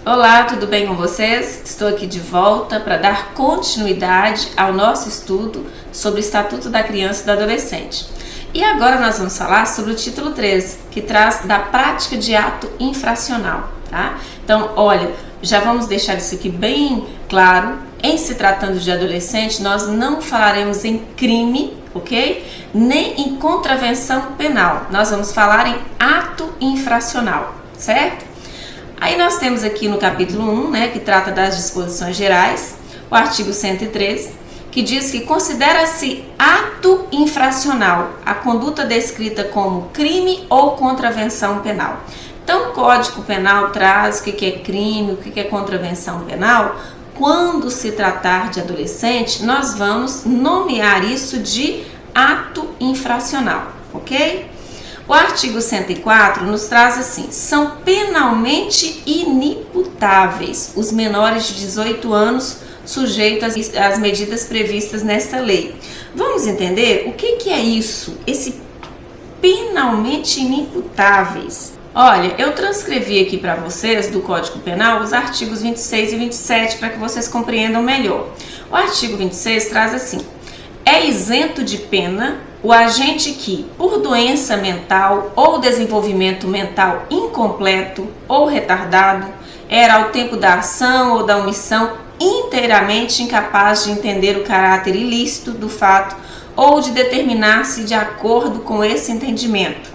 Olá, tudo bem com vocês? Estou aqui de volta para dar continuidade ao nosso estudo sobre o Estatuto da Criança e do Adolescente. E agora nós vamos falar sobre o título 13, que traz da prática de ato infracional, tá? Então, olha, já vamos deixar isso aqui bem claro. Em se tratando de adolescente, nós não falaremos em crime, ok? Nem em contravenção penal. Nós vamos falar em ato infracional, certo? Aí nós temos aqui no capítulo 1, né, que trata das disposições gerais, o artigo 113, que diz que considera-se ato infracional a conduta descrita como crime ou contravenção penal. Então, o Código Penal traz o que é crime, o que é contravenção penal. Quando se tratar de adolescente, nós vamos nomear isso de ato infracional, ok? O artigo 104 nos traz assim: são penalmente inimputáveis os menores de 18 anos sujeitos às medidas previstas nesta lei. Vamos entender o que é isso, esse penalmente inimputáveis? Olha, eu transcrevi aqui para vocês do Código Penal os artigos 26 e 27 para que vocês compreendam melhor. O artigo 26 traz assim: é isento de pena o agente que, por doença mental ou desenvolvimento mental incompleto ou retardado, era ao tempo da ação ou da omissão inteiramente incapaz de entender o caráter ilícito do fato ou de determinar-se de acordo com esse entendimento.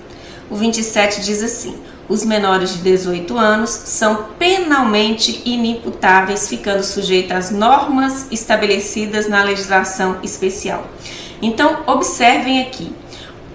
O 27 diz assim: os menores de 18 anos são penalmente inimputáveis, ficando sujeitos às normas estabelecidas na legislação especial. Então, observem aqui,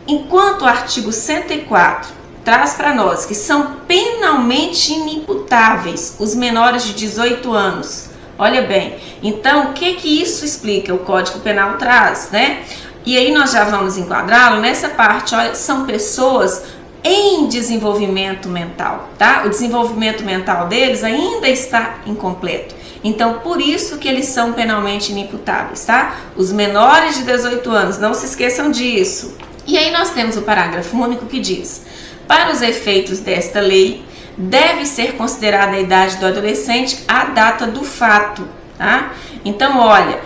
enquanto o artigo 104 traz para nós que são penalmente inimputáveis os menores de 18 anos, olha bem, então o que isso explica? O Código Penal traz, né? E aí nós já vamos enquadrá-lo nessa parte, olha, são pessoas em desenvolvimento mental, tá? O desenvolvimento mental deles ainda está incompleto. Então, por isso que eles são penalmente inimputáveis, tá? Os menores de 18 anos, não se esqueçam disso. E aí nós temos o parágrafo único que diz: para os efeitos desta lei, deve ser considerada a idade do adolescente a data do fato, tá? Então, olha,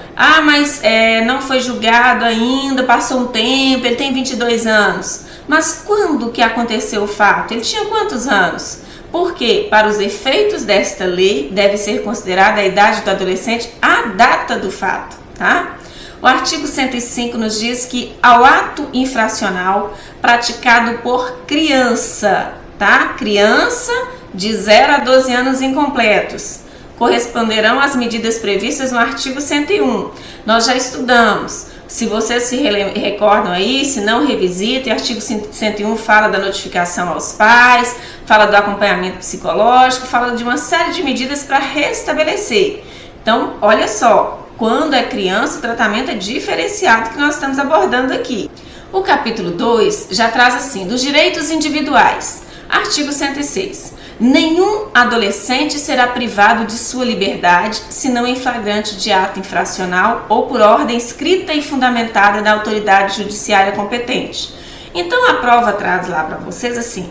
mas não foi julgado ainda, passou um tempo, ele tem 22 anos. Mas quando que aconteceu o fato? Ele tinha quantos anos? Porque, para os efeitos desta lei, deve ser considerada a idade do adolescente a data do fato, tá? O artigo 105 nos diz que ao ato infracional praticado por criança, tá? Criança de 0 a 12 anos incompletos, corresponderão às medidas previstas no artigo 101. Nós já estudamos. Se vocês se recordam aí, se não revisitem, o artigo 101 fala da notificação aos pais, fala do acompanhamento psicológico, fala de uma série de medidas para restabelecer. Então, olha só, quando é criança, o tratamento é diferenciado que nós estamos abordando aqui. O capítulo 2 já traz assim, dos direitos individuais. Artigo 106. Nenhum adolescente será privado de sua liberdade, senão em flagrante de ato infracional ou por ordem escrita e fundamentada da autoridade judiciária competente. Então a prova traz lá para vocês assim,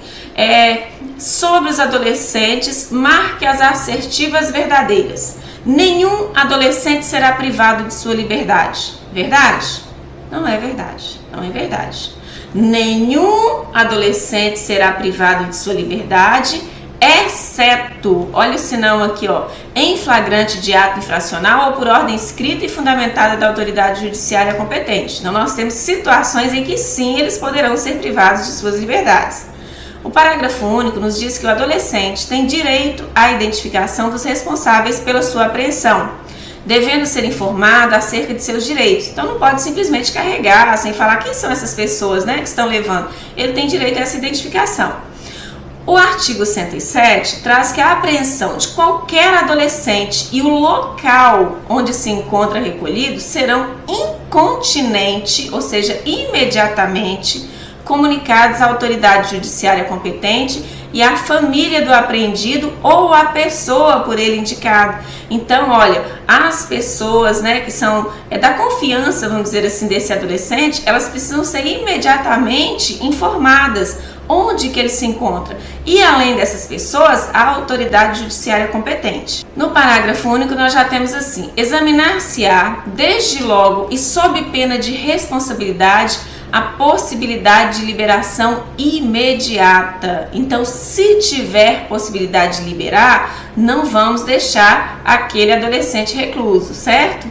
sobre os adolescentes, marque as assertivas verdadeiras. Nenhum adolescente será privado de sua liberdade. Verdade? Não é verdade. Não é verdade. Nenhum adolescente será privado de sua liberdade, exceto, olha o sinão aqui, ó, em flagrante de ato infracional ou por ordem escrita e fundamentada da autoridade judiciária competente. Então, nós temos situações em que sim, eles poderão ser privados de suas liberdades. O parágrafo único nos diz que o adolescente tem direito à identificação dos responsáveis pela sua apreensão, devendo ser informado acerca de seus direitos. Então, não pode simplesmente carregar sem falar quem são essas pessoas, né, que estão levando. Ele tem direito a essa identificação. O artigo 107 traz que a apreensão de qualquer adolescente e o local onde se encontra recolhido serão incontinenti, ou seja, imediatamente comunicados à autoridade judiciária competente e à família do apreendido ou à pessoa por ele indicado. Então, olha, as pessoas, né, que são da confiança, vamos dizer assim, desse adolescente, elas precisam ser imediatamente informadas onde que ele se encontra e, além dessas pessoas, a autoridade judiciária competente. No parágrafo único nós já temos assim: examinar-se-á, desde logo e sob pena de responsabilidade, a possibilidade de liberação imediata. Então, se tiver possibilidade de liberar, não vamos deixar aquele adolescente recluso, certo?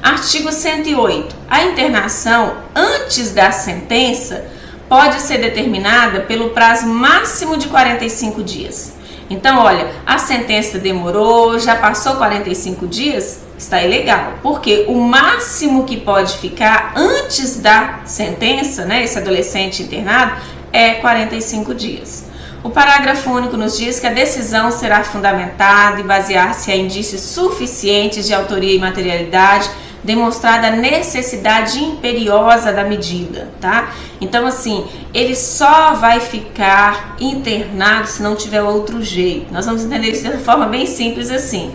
Artigo 108. A internação antes da sentença pode ser determinada pelo prazo máximo de 45 dias. Então, olha, a sentença demorou, já passou 45 dias, está ilegal, porque o máximo que pode ficar antes da sentença, né, esse adolescente internado, é 45 dias. O parágrafo único nos diz que a decisão será fundamentada e basear-se em indícios suficientes de autoria e materialidade, demonstrada a necessidade imperiosa da medida, tá? Então, assim, ele só vai ficar internado se não tiver outro jeito. Nós vamos entender isso de uma forma bem simples assim.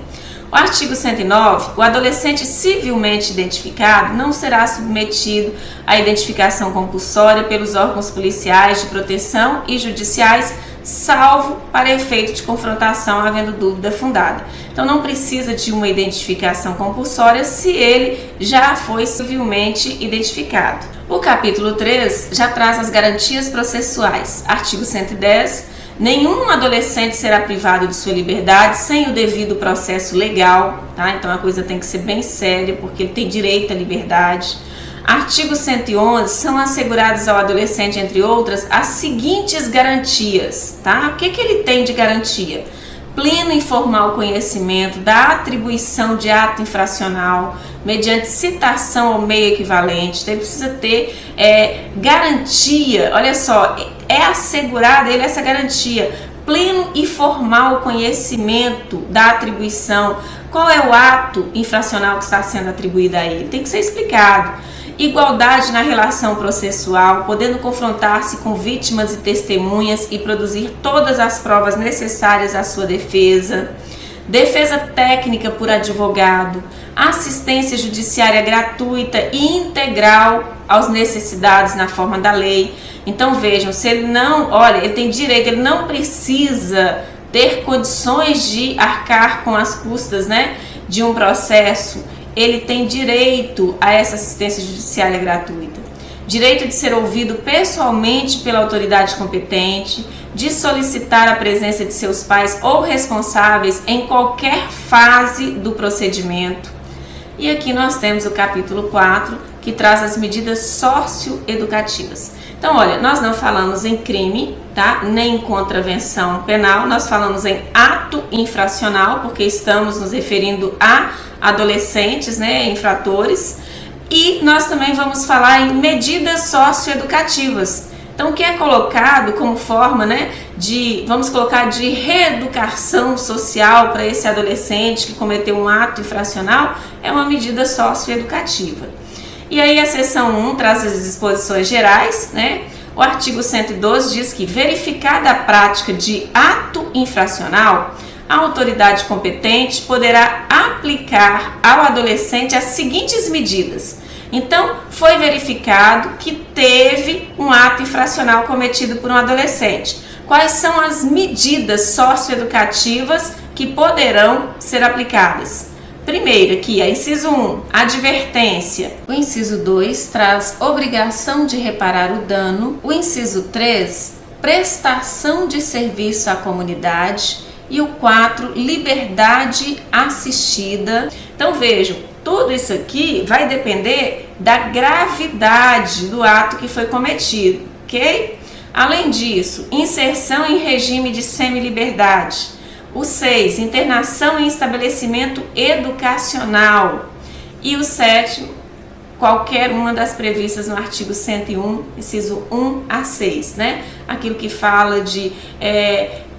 O artigo 109, o adolescente civilmente identificado não será submetido à identificação compulsória pelos órgãos policiais de proteção e judiciais, salvo para efeito de confrontação havendo dúvida fundada. Então não precisa de uma identificação compulsória se ele já foi civilmente identificado. O capítulo 3 já traz as garantias processuais. Artigo 110. Nenhum adolescente será privado de sua liberdade sem o devido processo legal, tá? Então a coisa tem que ser bem séria, porque ele tem direito à liberdade. Artigo 111, são asseguradas ao adolescente, entre outras, as seguintes garantias, tá? O que ele tem de garantia? Pleno e formal conhecimento da atribuição de ato infracional mediante citação ao meio equivalente. Então ele precisa ter garantia, olha só, é assegurada ele essa garantia, pleno e formal conhecimento da atribuição. Qual é o ato infracional que está sendo atribuído a ele? Tem que ser explicado. Igualdade na relação processual, podendo confrontar-se com vítimas e testemunhas e produzir todas as provas necessárias à sua defesa. Defesa técnica por advogado, assistência judiciária gratuita e integral aos necessitados na forma da lei. Então vejam, se ele não, olha, ele tem direito, ele não precisa ter condições de arcar com as custas, né, de um processo. Ele tem direito a essa assistência judiciária gratuita, direito de ser ouvido pessoalmente pela autoridade competente, de solicitar a presença de seus pais ou responsáveis em qualquer fase do procedimento. E aqui nós temos o capítulo 4, que traz as medidas socioeducativas. Então, olha, nós não falamos em crime, tá? Nem em contravenção penal, nós falamos em ato infracional, porque estamos nos referindo a adolescentes, né, infratores, e nós também vamos falar em medidas socioeducativas. Então, o que é colocado como forma, né, vamos colocar de reeducação social para esse adolescente que cometeu um ato infracional, é uma medida socioeducativa. E aí a seção 1 traz as disposições gerais, né? O artigo 112 diz que, verificada a prática de ato infracional, a autoridade competente poderá aplicar ao adolescente as seguintes medidas. Então, foi verificado que teve um ato infracional cometido por um adolescente. Quais são as medidas socioeducativas que poderão ser aplicadas? Primeiro aqui, a inciso 1, advertência. O inciso 2 traz obrigação de reparar o dano. O inciso 3, prestação de serviço à comunidade. E o 4, liberdade assistida. Então vejam, tudo isso aqui vai depender da gravidade do ato que foi cometido, ok? Além disso, inserção em regime de semiliberdade. O 6, internação em estabelecimento educacional. E o 7, qualquer uma das previstas no artigo 101, inciso 1 a 6, né? Aquilo que fala de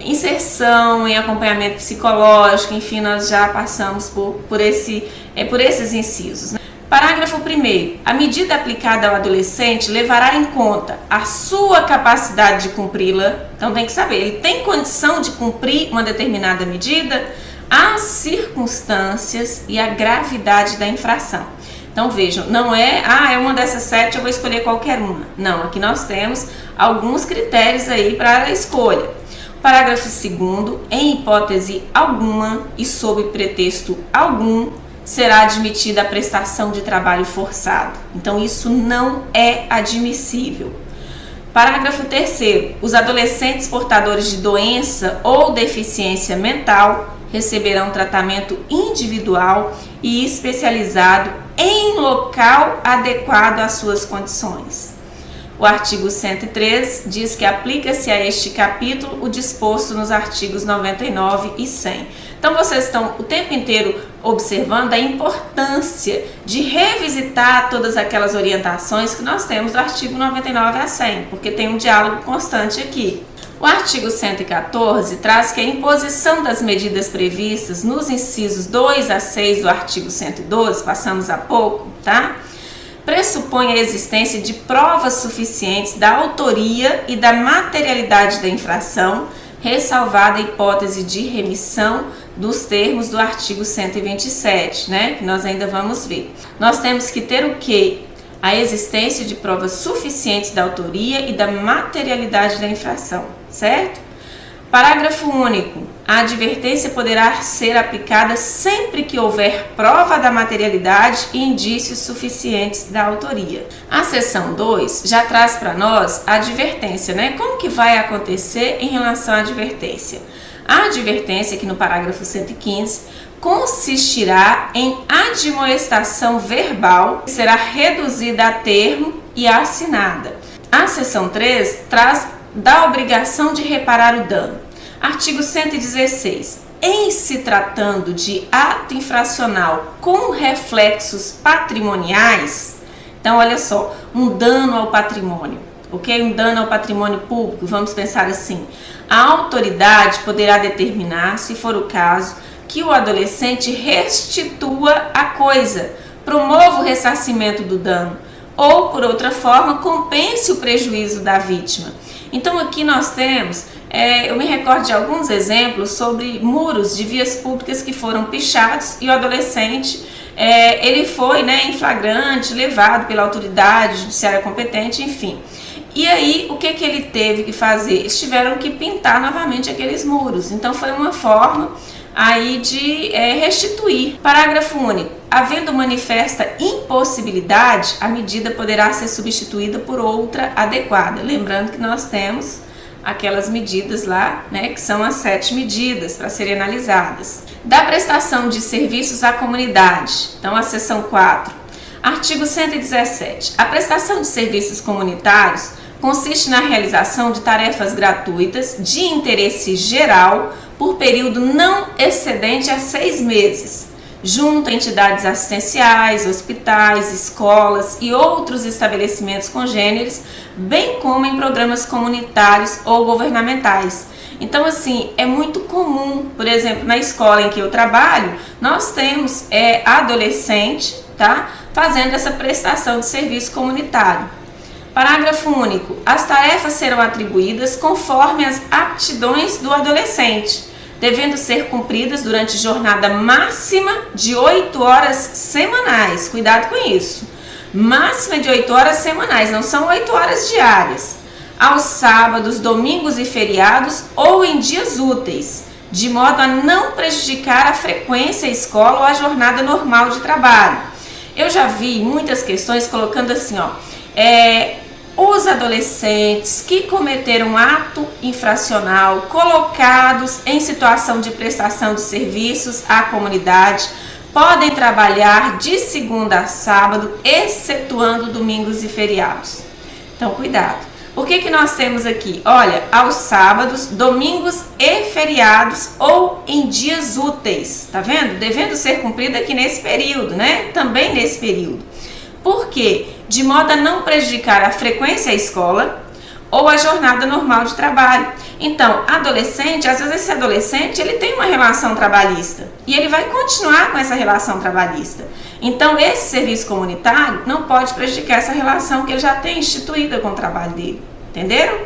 inserção em acompanhamento psicológico, enfim, nós já passamos por esses incisos, né? Parágrafo 1º. A medida aplicada ao adolescente levará em conta a sua capacidade de cumpri-la. Então tem que saber, ele tem condição de cumprir uma determinada medida, as circunstâncias e a gravidade da infração. Então vejam, não é, é uma dessas 7, eu vou escolher qualquer uma. Não, aqui nós temos alguns critérios aí para a escolha. Parágrafo 2º, em hipótese alguma e sob pretexto algum, será admitida a prestação de trabalho forçado. Então isso não é admissível. Parágrafo 3º, os adolescentes portadores de doença ou deficiência mental receberão tratamento individual e especializado em local adequado às suas condições. O artigo 103 diz que aplica-se a este capítulo o disposto nos artigos 99 e 100. Então vocês estão o tempo inteiro observando a importância de revisitar todas aquelas orientações que nós temos do artigo 99 a 100, porque tem um diálogo constante aqui. O artigo 114 traz que a imposição das medidas previstas nos incisos 2 a 6 do artigo 112, passamos há pouco, tá? Pressupõe a existência de provas suficientes da autoria e da materialidade da infração, ressalvada a hipótese de remissão dos termos do artigo 127, né? Que nós ainda vamos ver. Nós temos que ter o quê? A existência de provas suficientes da autoria e da materialidade da infração, certo? Parágrafo único. A advertência poderá ser aplicada sempre que houver prova da materialidade e indícios suficientes da autoria. A seção 2 já traz para nós a advertência, né? Como que vai acontecer em relação à advertência? A advertência, aqui no parágrafo 115, consistirá em admoestação verbal, que será reduzida a termo e assinada. A seção 3 traz da obrigação de reparar o dano. Artigo 116. Em se tratando de ato infracional com reflexos patrimoniais, então olha só, um dano ao patrimônio, ok? Um dano ao patrimônio público, vamos pensar assim, a autoridade poderá determinar, se for o caso, que o adolescente restitua a coisa, promova o ressarcimento do dano ou, por outra forma, compense o prejuízo da vítima. Então aqui nós temos, eu me recordo de alguns exemplos sobre muros de vias públicas que foram pichados e o adolescente, ele foi, em flagrante, levado pela autoridade judiciária competente, enfim. E aí, o que ele teve que fazer? Eles tiveram que pintar novamente aqueles muros. Então foi uma forma aí de restituir. Parágrafo único. Havendo manifesta impossibilidade, a medida poderá ser substituída por outra adequada. Lembrando que nós temos aquelas medidas lá, que são as 7 medidas para serem analisadas. Da prestação de serviços à comunidade. Então, a seção 4. Artigo 117. A prestação de serviços comunitários consiste na realização de tarefas gratuitas de interesse geral por período não excedente a 6 meses, junto a entidades assistenciais, hospitais, escolas e outros estabelecimentos congêneres, bem como em programas comunitários ou governamentais. Então, assim, é muito comum, por exemplo, na escola em que eu trabalho, nós temos adolescente, tá, fazendo essa prestação de serviço comunitário. Parágrafo único. As tarefas serão atribuídas conforme as aptidões do adolescente, devendo ser cumpridas durante jornada máxima de 8 horas semanais. Cuidado com isso. Máxima de 8 horas semanais, não são 8 horas diárias. Aos sábados, domingos e feriados ou em dias úteis, de modo a não prejudicar a frequência à escola ou a jornada normal de trabalho. Eu já vi muitas questões colocando assim, os adolescentes que cometeram ato infracional colocados em situação de prestação de serviços à comunidade podem trabalhar de segunda a sábado, excetuando domingos e feriados. Então, cuidado. Por que nós temos aqui? Olha, aos sábados, domingos e feriados ou em dias úteis, tá vendo? Devendo ser cumprida aqui nesse período, Também nesse período. Por quê? De modo a não prejudicar a frequência à escola ou a jornada normal de trabalho. Então, adolescente, às vezes esse adolescente, ele tem uma relação trabalhista e ele vai continuar com essa relação trabalhista. Então, esse serviço comunitário não pode prejudicar essa relação que ele já tem instituída com o trabalho dele. Entenderam?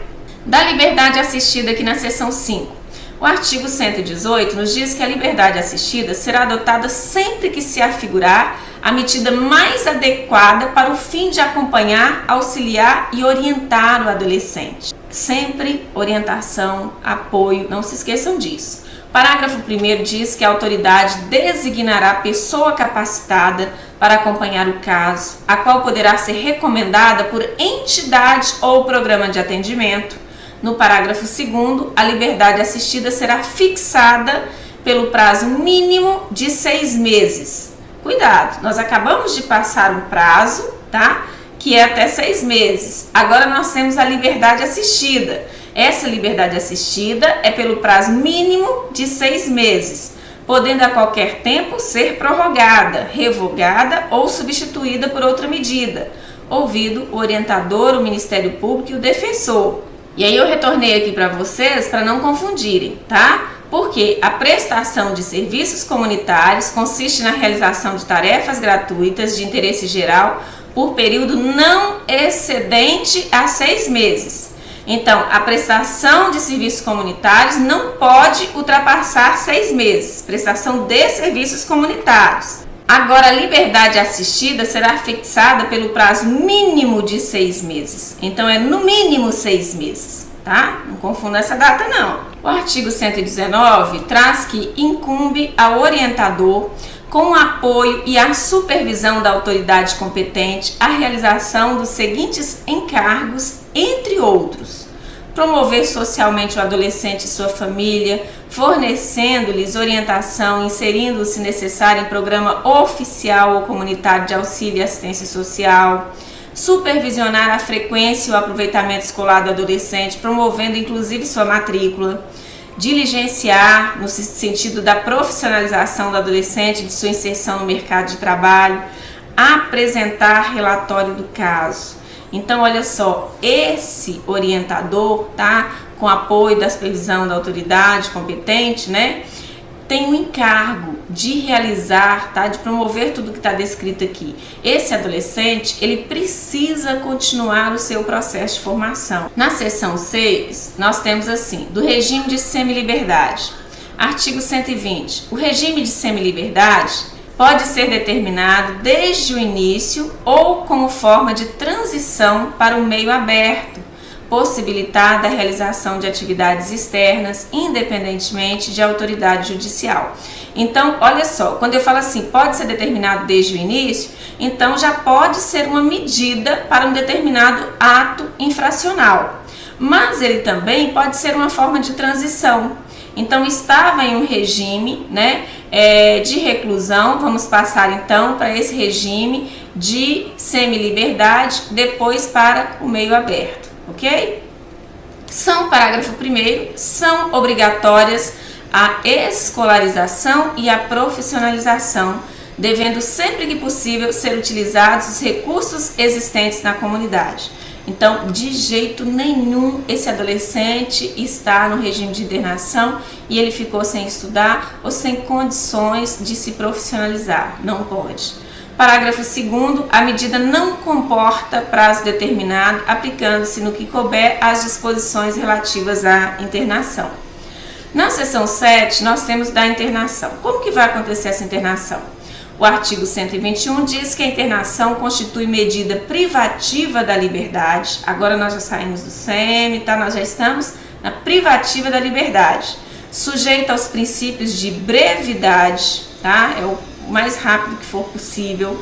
Da liberdade assistida aqui na seção 5. O artigo 118 nos diz que a liberdade assistida será adotada sempre que se afigurar a medida mais adequada para o fim de acompanhar, auxiliar e orientar o adolescente. Sempre orientação, apoio, não se esqueçam disso. Parágrafo 1º diz que a autoridade designará pessoa capacitada para acompanhar o caso, a qual poderá ser recomendada por entidade ou programa de atendimento. No parágrafo 2º, a liberdade assistida será fixada pelo prazo mínimo de 6 meses. Cuidado, nós acabamos de passar um prazo, tá? Que é até 6 meses. Agora nós temos a liberdade assistida. Essa liberdade assistida é pelo prazo mínimo de 6 meses, podendo a qualquer tempo ser prorrogada, revogada ou substituída por outra medida, ouvido o orientador, o Ministério Público e o defensor. E aí eu retornei aqui para vocês para não confundirem, tá? Porque a prestação de serviços comunitários consiste na realização de tarefas gratuitas de interesse geral por período não excedente a 6 meses. Então, a prestação de serviços comunitários não pode ultrapassar 6 meses, prestação de serviços comunitários. Agora, a liberdade assistida será fixada pelo prazo mínimo de 6 meses. Então, é no mínimo 6 meses, tá? Não confunda essa data, não. O artigo 119 traz que incumbe ao orientador, com o apoio e a supervisão da autoridade competente, a realização dos seguintes encargos, entre outros: promover socialmente o adolescente e sua família, fornecendo-lhes orientação, inserindo-os, se necessário, em programa oficial ou comunitário de auxílio e assistência social, supervisionar a frequência e o aproveitamento escolar do adolescente, promovendo inclusive sua matrícula, diligenciar no sentido da profissionalização do adolescente, de sua inserção no mercado de trabalho, apresentar relatório do caso. Então, olha só, esse orientador, tá, com apoio da supervisão da autoridade competente, né, tem o encargo de realizar, tá, de promover tudo que está descrito aqui. Esse adolescente, ele precisa continuar o seu processo de formação. Na seção 6, nós temos assim, do regime de semiliberdade. Artigo 120. O regime de semiliberdade pode ser determinado desde o início ou como forma de transição para o meio aberto, possibilitada a realização de atividades externas, independentemente de autoridade judicial. Então, olha só, quando eu falo assim, pode ser determinado desde o início, então já pode ser uma medida para um determinado ato infracional, mas ele também pode ser uma forma de transição. Então, estava em um regime, né, de reclusão, vamos passar então para esse regime de semiliberdade, depois para o meio aberto, ok? Parágrafo 1º, são obrigatórias a escolarização e a profissionalização, devendo sempre que possível ser utilizados os recursos existentes na comunidade. Então, de jeito nenhum esse adolescente está no regime de internação e ele ficou sem estudar ou sem condições de se profissionalizar. Não pode. Parágrafo 2º, a medida não comporta prazo determinado, aplicando-se no que couber as disposições relativas à internação. Na seção 7, nós temos da internação. Como que vai acontecer essa internação? O artigo 121 diz que a internação constitui medida privativa da liberdade. Agora nós já saímos do SEMI, tá? Nós já estamos na privativa da liberdade, sujeita aos princípios de brevidade, tá? É o mais rápido que for possível,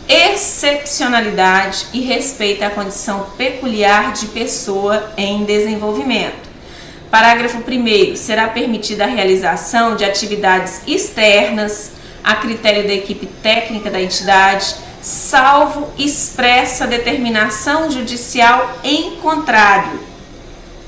excepcionalidade e respeito à condição peculiar de pessoa em desenvolvimento. Parágrafo 1º, será permitida a realização de atividades externas a critério da equipe técnica da entidade, salvo expressa determinação judicial em contrário.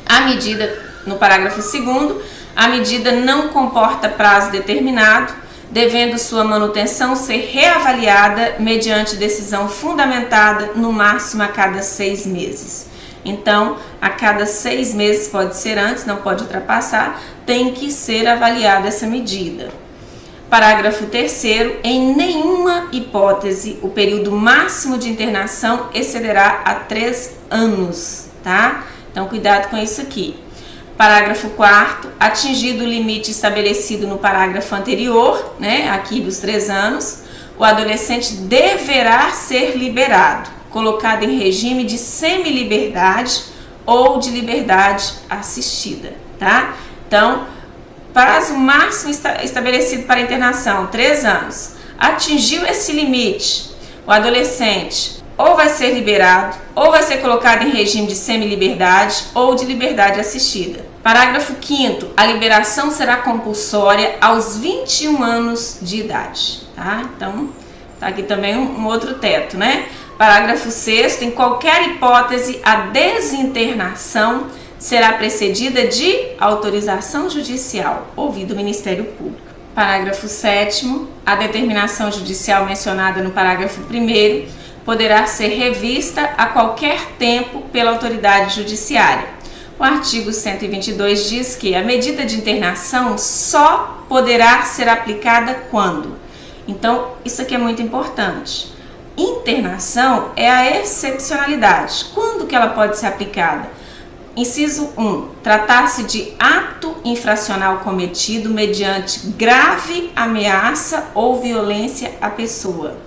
A medida, no parágrafo 2º, a medida não comporta prazo determinado, devendo sua manutenção ser reavaliada mediante decisão fundamentada no máximo a cada 6 meses. Então, a cada 6 meses, pode ser antes, não pode ultrapassar, tem que ser avaliada essa medida. Parágrafo 3º, em nenhuma hipótese o período máximo de internação excederá a 3 anos, tá? Então, cuidado com isso aqui. Parágrafo 4º, atingido o limite estabelecido no parágrafo anterior, né, aqui dos 3 anos, o adolescente deverá ser liberado, colocado em regime de semi-liberdade ou de liberdade assistida, tá? Então, prazo máximo estabelecido para internação, 3 anos. Atingiu esse limite, o adolescente ou vai ser liberado, ou vai ser colocado em regime de semi-liberdade ou de liberdade assistida. Parágrafo 5º, a liberação será compulsória aos 21 anos de idade, tá? Então, tá aqui também um outro teto, né? Parágrafo 6º, em qualquer hipótese, a desinternação será precedida de autorização judicial, ouvido o Ministério Público. Parágrafo 7º, a determinação judicial mencionada no parágrafo 1º poderá ser revista a qualquer tempo pela autoridade judiciária. O artigo 122 diz que a medida de internação só poderá ser aplicada quando? Então, isso aqui é muito importante. Internação é a excepcionalidade. Quando que ela pode ser aplicada? Inciso 1. Tratar-se de ato infracional cometido mediante grave ameaça ou violência à pessoa.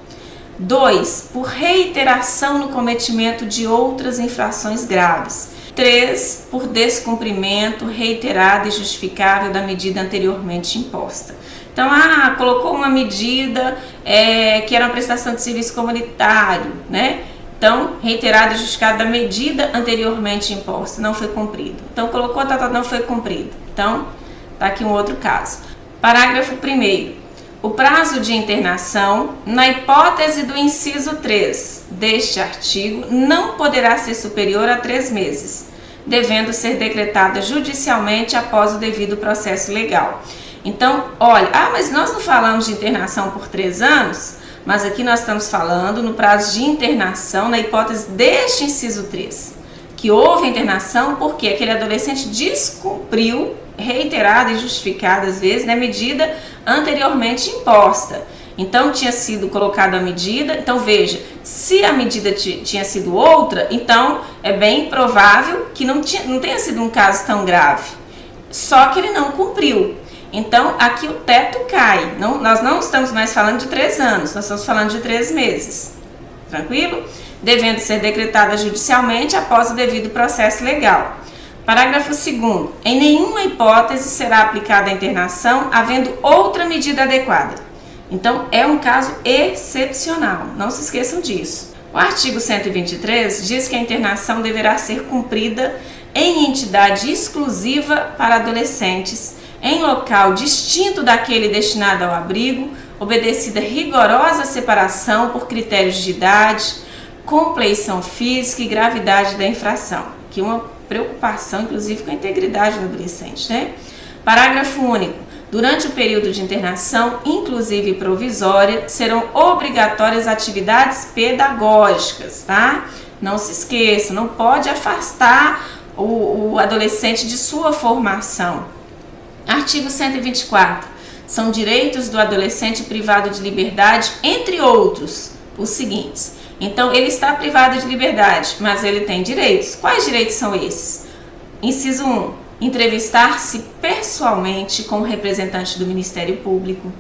2. Por reiteração no cometimento de outras infrações graves. 3. Por descumprimento reiterado e justificável da medida anteriormente imposta. Então, colocou uma medida que era uma prestação de serviço comunitário, né? Então, reiterado e justificado da medida anteriormente imposta, não foi cumprido. Então, colocou, não foi cumprido. Então, tá aqui um outro caso. Parágrafo 1º. O prazo de internação, na hipótese do inciso 3 deste artigo, não poderá ser superior a 3 meses, devendo ser decretada judicialmente após o devido processo legal. Então, olha, mas nós não falamos de internação por 3 anos, mas aqui nós estamos falando no prazo de internação, na hipótese deste inciso 3, que houve internação porque aquele adolescente descumpriu, reiterada e justificada às vezes, né, medida anteriormente imposta. Então, tinha sido colocada a medida. Então, veja, se a medida tinha sido outra, então é bem provável que não tenha sido um caso tão grave. Só que ele não cumpriu. Então, aqui o teto cai. Nós não estamos mais falando de 3 anos, nós estamos falando de 3 meses. Tranquilo? Devendo ser decretada judicialmente após o devido processo legal. Parágrafo 2º. Em nenhuma hipótese será aplicada a internação havendo outra medida adequada. Então, é um caso excepcional. Não se esqueçam disso. O artigo 123 diz que a internação deverá ser cumprida em entidade exclusiva para adolescentes, em local distinto daquele destinado ao abrigo, obedecida rigorosa separação por critérios de idade, compleição física e gravidade da infração. Aqui uma preocupação, inclusive, com a integridade do adolescente, né? Parágrafo único. Durante o período de internação, inclusive provisória, serão obrigatórias atividades pedagógicas, tá? Não se esqueça, não pode afastar o adolescente de sua formação. Artigo 124. São direitos do adolescente privado de liberdade, entre outros, os seguintes. Então, ele está privado de liberdade, mas ele tem direitos. Quais direitos são esses? Inciso 1. Entrevistar-se pessoalmente com o representante do Ministério Público.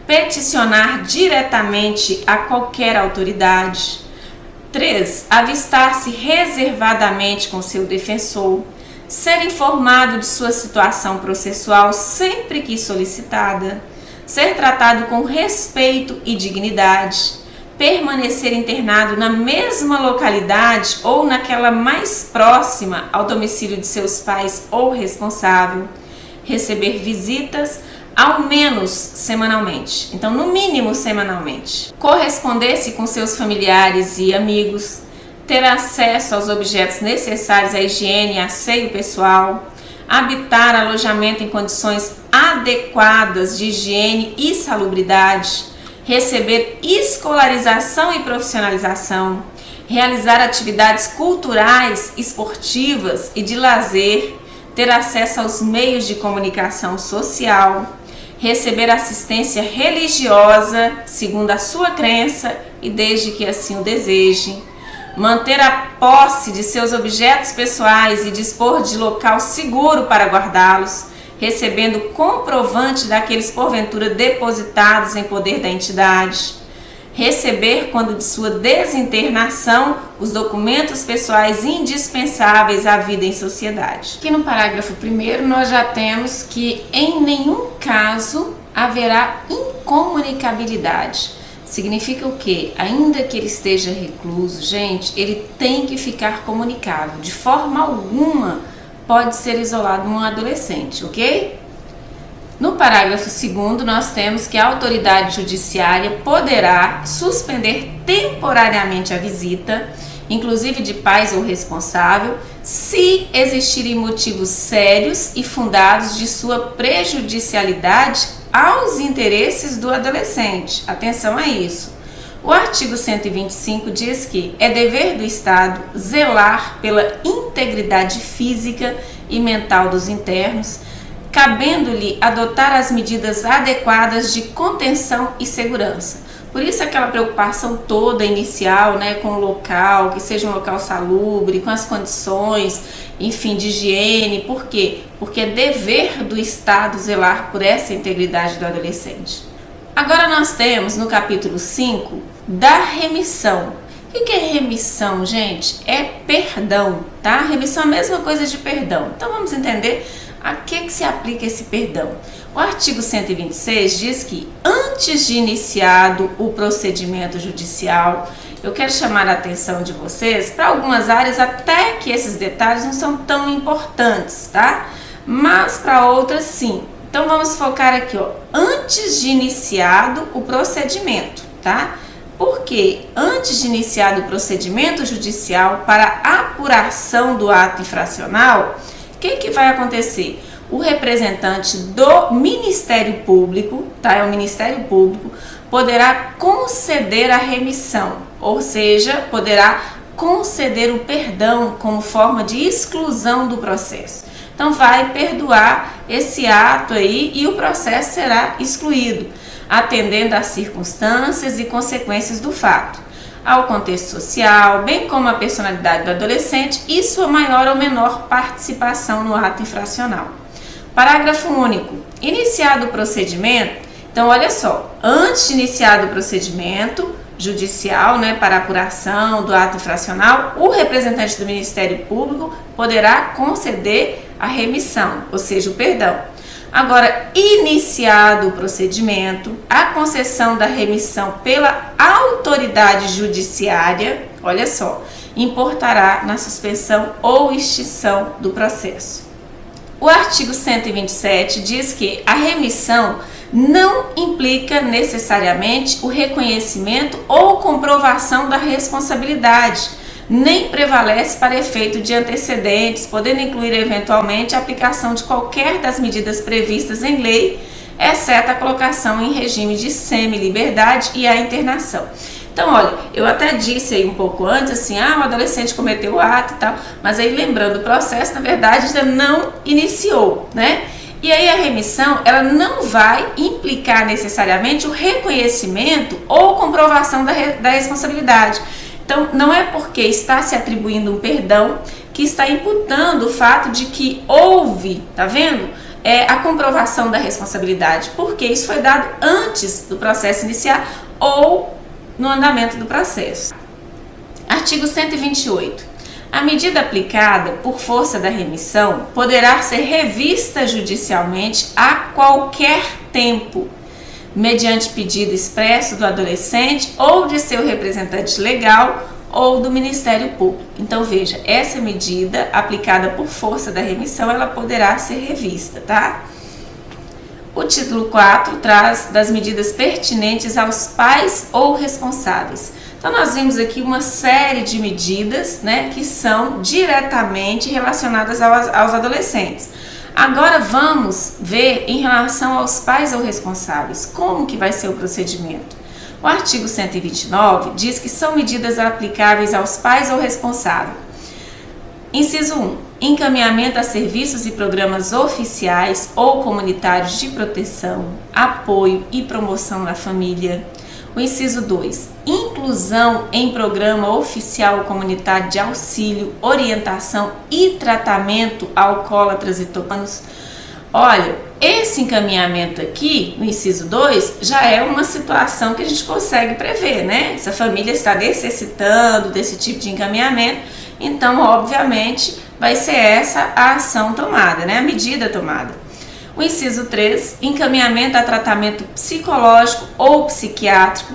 Peticionar diretamente a qualquer autoridade. 3. Avistar-se reservadamente com seu defensor. Ser informado de sua situação processual sempre que solicitada. Ser tratado com respeito e dignidade. Permanecer internado na mesma localidade ou naquela mais próxima ao domicílio de seus pais ou responsável, receber visitas ao menos semanalmente, então no mínimo semanalmente, corresponder-se com seus familiares e amigos, ter acesso aos objetos necessários à higiene e asseio pessoal, habitar alojamento em condições adequadas de higiene e salubridade, receber escolarização e profissionalização, realizar atividades culturais, esportivas e de lazer, ter acesso aos meios de comunicação social, receber assistência religiosa segundo a sua crença e desde que assim o deseje, manter a posse de seus objetos pessoais e dispor de local seguro para guardá-los, recebendo comprovante daqueles porventura depositados em poder da entidade, receber, quando de sua desinternação, os documentos pessoais indispensáveis à vida em sociedade. Aqui no parágrafo 1º nós já temos que em nenhum caso haverá incomunicabilidade. Significa o quê? Ainda que ele esteja recluso, gente, ele tem que ficar comunicável. De forma alguma pode ser isolado um adolescente, ok? No parágrafo 2º, nós temos que a autoridade judiciária poderá suspender temporariamente a visita, inclusive de pais ou responsável, se existirem motivos sérios e fundados de sua prejudicialidade aos interesses do adolescente. Atenção a isso. O artigo 125 diz que é dever do Estado zelar pela integridade física e mental dos internos, cabendo-lhe adotar as medidas adequadas de contenção e segurança. Por isso aquela preocupação toda inicial, né, com o local, que seja um local salubre, com as condições, enfim, de higiene. Por quê? Porque é dever do Estado zelar por essa integridade do adolescente. Agora nós temos no capítulo 5 da remissão. O que é remissão, gente? É perdão, tá? Remissão é a mesma coisa de perdão. Então vamos entender a que se aplica esse perdão. O artigo 126 diz que antes de iniciado o procedimento judicial, eu quero chamar a atenção de vocês para algumas áreas, até que esses detalhes não são tão importantes, tá? Mas para outras sim. Então vamos focar aqui, ó, antes de iniciado o procedimento, tá? Porque antes de iniciado o procedimento judicial para apuração do ato infracional, o que vai acontecer? O representante do Ministério Público, tá? É o Ministério Público, poderá conceder a remissão, ou seja, poderá conceder o perdão como forma de exclusão do processo. Então vai perdoar esse ato aí e o processo será excluído, atendendo às circunstâncias e consequências do fato, ao contexto social, bem como à personalidade do adolescente e sua maior ou menor participação no ato infracional. Parágrafo único. Iniciado o procedimento, então olha só, antes de iniciado o procedimento judicial, né, para apuração do ato infracional, o representante do Ministério Público poderá conceder a remissão, ou seja, o perdão. Agora, iniciado o procedimento, a concessão da remissão pela autoridade judiciária, olha só, importará na suspensão ou extinção do processo. O artigo 127 diz que a remissão não implica necessariamente o reconhecimento ou comprovação da responsabilidade, nem prevalece para efeito de antecedentes, podendo incluir eventualmente a aplicação de qualquer das medidas previstas em lei, exceto a colocação em regime de semi-liberdade e a internação. Então, olha, eu até disse aí um pouco antes, assim, o adolescente cometeu o ato e tal, mas aí lembrando, o processo, na verdade, ainda não iniciou, né? E aí a remissão, ela não vai implicar necessariamente o reconhecimento ou comprovação da responsabilidade. Então, não é porque está se atribuindo um perdão que está imputando o fato de que houve, tá vendo? A comprovação da responsabilidade, porque isso foi dado antes do processo iniciar ou no andamento do processo. Artigo 128. A medida aplicada por força da remissão poderá ser revista judicialmente a qualquer tempo, mediante pedido expresso do adolescente ou de seu representante legal ou do Ministério Público. Então veja, essa medida aplicada por força da remissão, ela poderá ser revista, tá? O título 4 traz das medidas pertinentes aos pais ou responsáveis. Então nós vimos aqui uma série de medidas, né, que são diretamente relacionadas aos adolescentes. Agora vamos ver em relação aos pais ou responsáveis, como que vai ser o procedimento. O artigo 129 diz que são medidas aplicáveis aos pais ou responsáveis. Inciso 1. Encaminhamento a serviços e programas oficiais ou comunitários de proteção, apoio e promoção na família. O inciso 2. inclusão em programa oficial comunitário de auxílio, orientação e tratamento a alcoólatras e tobanos. Olha, esse encaminhamento aqui, no inciso 2, já é uma situação que a gente consegue prever, né? Se a família está necessitando desse tipo de encaminhamento, então, obviamente, vai ser essa a ação tomada, né? A medida tomada. O inciso 3, encaminhamento a tratamento psicológico ou psiquiátrico.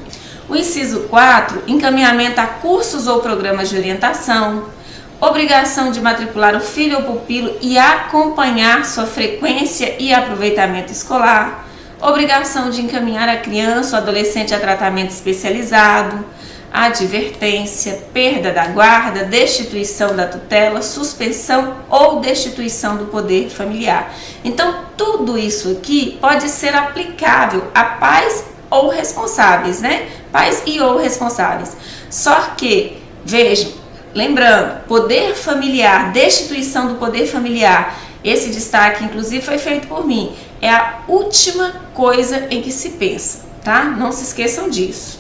O inciso 4, encaminhamento a cursos ou programas de orientação. Obrigação de matricular o filho ou pupilo e acompanhar sua frequência e aproveitamento escolar. Obrigação de encaminhar a criança ou adolescente a tratamento especializado. Advertência, perda da guarda, destituição da tutela, suspensão ou destituição do poder familiar. Então, tudo isso aqui pode ser aplicável a pais ou responsáveis, né? Pais e ou responsáveis. Só que, vejam, lembrando, poder familiar, destituição do poder familiar, esse destaque inclusive foi feito por mim, é a última coisa em que se pensa, tá? Não se esqueçam disso.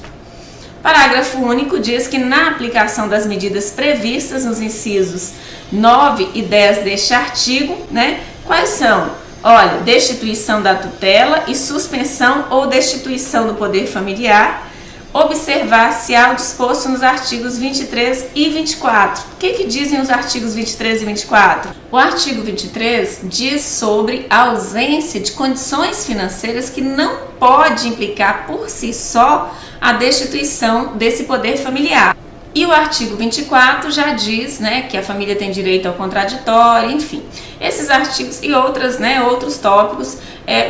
Parágrafo único diz que na aplicação das medidas previstas nos incisos 9 e 10 deste artigo, né, quais são? Olha, destituição da tutela e suspensão ou destituição do poder familiar, observar-se ao disposto nos artigos 23 e 24. O que dizem os artigos 23 e 24? O artigo 23 diz sobre a ausência de condições financeiras que não pode implicar por si só a destituição desse poder familiar. E o artigo 24 já diz, né, que a família tem direito ao contraditório, enfim. Esses artigos e outros tópicos,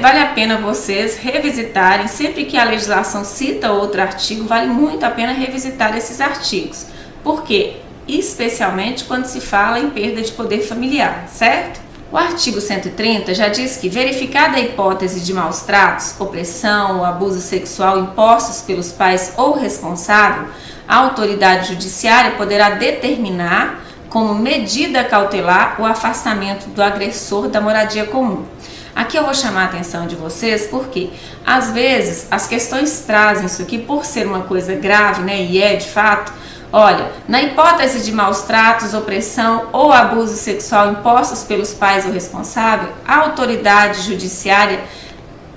vale a pena vocês revisitarem. Sempre que a legislação cita outro artigo, vale muito a pena revisitar esses artigos. Por quê? Especialmente quando se fala em perda de poder familiar, certo? O artigo 130 já diz que, verificada a hipótese de maus tratos, opressão ou abuso sexual impostos pelos pais ou responsável, a autoridade judiciária poderá determinar, como medida cautelar, o afastamento do agressor da moradia comum. Aqui eu vou chamar a atenção de vocês porque, às vezes, as questões trazem isso aqui por ser uma coisa grave, né, e é de fato. Olha, na hipótese de maus tratos, opressão ou abuso sexual impostos pelos pais ou responsável, a autoridade judiciária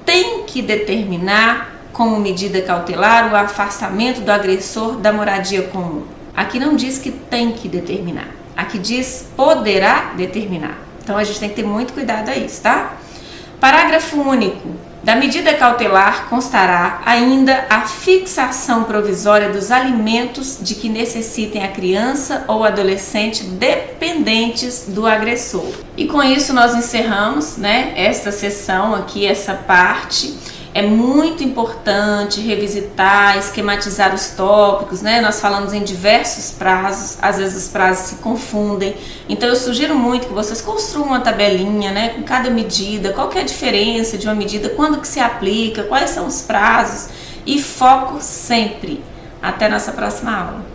tem que determinar, como medida cautelar, o afastamento do agressor da moradia comum. Aqui não diz que tem que determinar, aqui diz poderá determinar. Então a gente tem que ter muito cuidado a isso, tá? Parágrafo único. Da medida cautelar constará ainda a fixação provisória dos alimentos de que necessitem a criança ou adolescente dependentes do agressor. E com isso nós encerramos, né, esta sessão aqui, essa parte. É muito importante revisitar, esquematizar os tópicos, né? Nós falamos em diversos prazos, às vezes os prazos se confundem. Então eu sugiro muito que vocês construam uma tabelinha, né, com cada medida, qual que é a diferença de uma medida, quando que se aplica, quais são os prazos e foco sempre. Até nossa próxima aula.